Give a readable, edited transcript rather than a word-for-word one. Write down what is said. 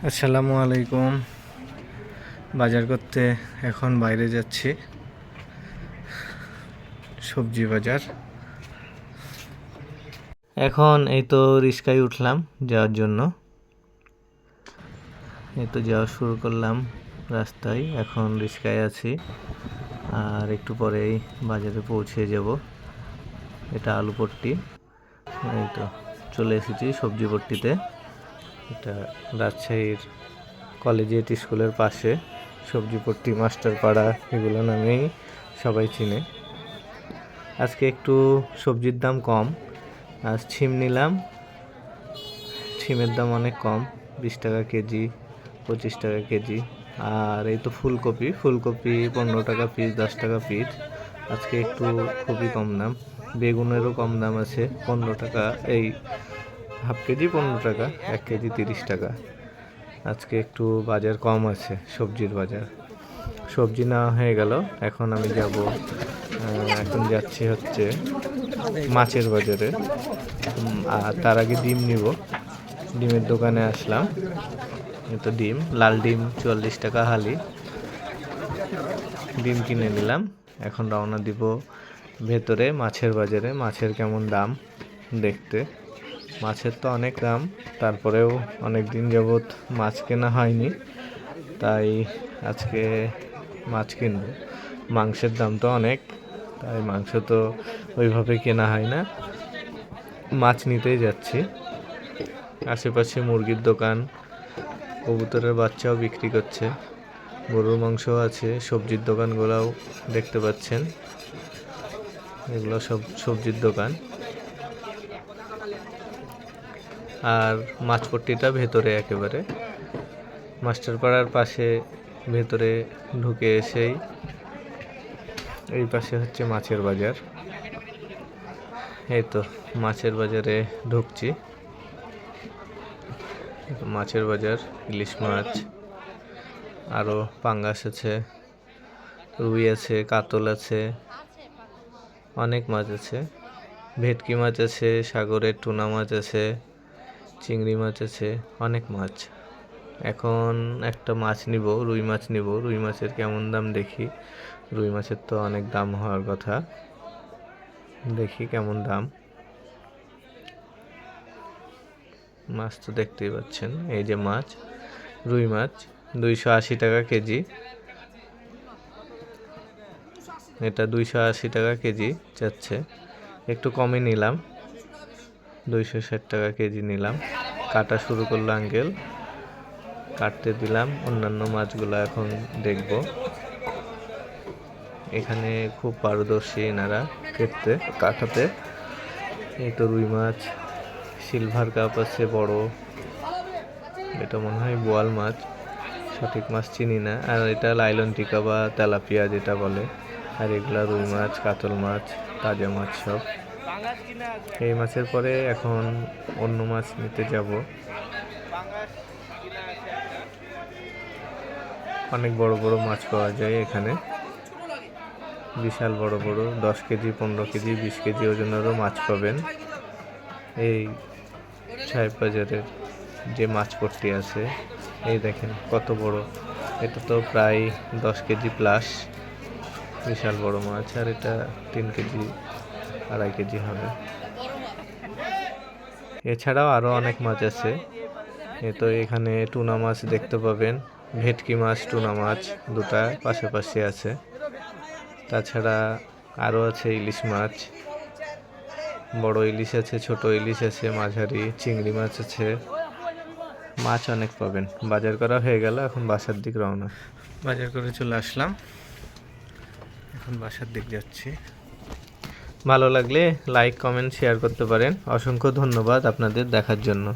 আসসালামু আলাইকুম। বাজার করতে এখন বাইরে যাচ্ছি, সবজি বাজার। এখন এই তো রিক্সায় উঠলাম যাওয়ার জন্য। এই তো যাওয়া শুরু করলাম রাস্তায়, এখন রিক্সায় আছি আর একটু পরেই বাজারে পৌঁছে যাব। এটা আলুপট্টি। এই তো চলে এসেছি সবজি পট্টিতে। এটা রাজশাহীর কলেজিয়েট স্কুলের পাশে সবজি পট্টি, মাস্টারপাড়া এগুলো নামেই সবাই চিনে। আজকে একটু সবজির দাম কম। আজ ছিম নিলাম, ছিমের দাম অনেক কম, 20 টাকা কেজি, 25 টাকা কেজি। আর এই তো ফুলকপি 15 টাকা পিস, 10 টাকা পিস। আজকে একটু খুবই কম দাম। বেগুনেরও কম দাম আছে, 15 টাকা, এই হাফ কেজি 15 টাকা, 1 কেজি 30 টাকা। আজকে একটু বাজার কম আছে, সবজির বাজার। সবজি নেওয়া হয়ে গেল, এখন আমি যাব, এখন যাচ্ছি হচ্ছে মাছের বাজারে। আর তার আগে ডিম নিব, ডিমের দোকানে আসলাম। তো ডিম, লাল ডিম 44 টাকা হালি, ডিম কিনে নিলাম। এখন রওনা দিব ভেতরে মাছের বাজারে। মাছের কেমন দাম দেখতে। মাছের তো অনেক দাম, তারপরেও অনেক দিন যাবৎ মাছ কেনা হয়নি, তাই আজকে মাছ কিনব। মাংসের দাম তো অনেক, তাই মাংস তো ওইভাবে কেনা হয় না, মাছ নিতেই যাচ্ছি। আশেপাশে মুরগির দোকান, কবুতরের বাচ্চাও বিক্রি করছে, গরুর মাংস আছে। সবজির দোকানগুলোও দেখতে পাচ্ছেন, এগুলো সব সবজির দোকান। আর মাছপট্টিটা ভেতরে, একেবারে মাস্টারপাড়ার পাশে, ভেতরে ঢুকে এসেই এই পাশে হচ্ছে মাছের বাজার। এই তো মাছের বাজারে ঢুকছি। মাছের বাজার, ইলিশ মাছ, আরও পাঙ্গাস আছে, রুই আছে, কাতল আছে, অনেক মাছ আছে। ভেটকি মাছ আছে, সাগরের টুনা মাছ আছে, চিংড়ি মাছ আছে, অনেক মাছ। এখন একটা মাছ নিব, রুই মাছ নিব। রুই মাছের কেমন দাম দেখি। রুই মাছের তো অনেক দাম হওয়ার কথা, দেখি কেমন দাম। মাছ তো দেখতেই পাচ্ছেন, এই যে মাছ, রুই মাছ 280 টাকা কেজি। এটা 280 টাকা কেজি যাচ্ছে, একটু কমই নিলাম, 260 টাকা কেজি নিলাম। কাটা শুরু করলো আঙ্কেল, কাটতে দিলাম। অন্যান্য মাছগুলো এখন দেখব। এখানে খুব পারদর্শী এনারা কেটতে, কাটাতে। এই তো রুই মাছ, সিলভার কাপ আছে বড়, এটা মনে হয় বোয়াল মাছ, সঠিক মাছ চিনি না। আর এটা লাইলন টিকা বা তেলাপিয়া যেটা বলে। আর এগুলা রুই মাছ, কাতল মাছ, তাজা মাছ সব। এই মাছের পরে এখন অন্য মাছ নিতে যাব। অনেক বড় বড় মাছ পাওয়া যায় এখানে, বিশাল বড় বড়, 10 কেজি, 15 কেজি, 20 কেজি ওজনেরও মাছ পাবেন এই সাহেব বাজারের যে মাছপট্টি আছে। এই দেখেন কত বড়, এটা তো প্রায় 10 কেজি প্লাস, বিশাল বড় মাছ। আর এটা 3 কেজি, 2.5 কেজি হবে। এছাড়াও আরও অনেক মাছ আছে। তো এখানে টুনা মাছ দেখতে পাবেন, ভেটকি মাছ, টুনা মাছ দুটা পাশাপাশি আছে। তাছাড়া আরও আছে ইলিশ মাছ, বড় ইলিশ আছে, ছোট ইলিশ আছে, মাঝারি চিংড়ি মাছ আছে। মাছ অনেক পাবেন। বাজার করা হয়ে গেল, এখন বাসার দিক রওনা। বাজার করে চলে আসলাম, এখন বাসার দিক যাচ্ছি। ভালো লাগলে লাইক, কমেন্ট, শেয়ার করতে পারেন। অসংখ্য ধন্যবাদ আপনাদের দেখার জন্য।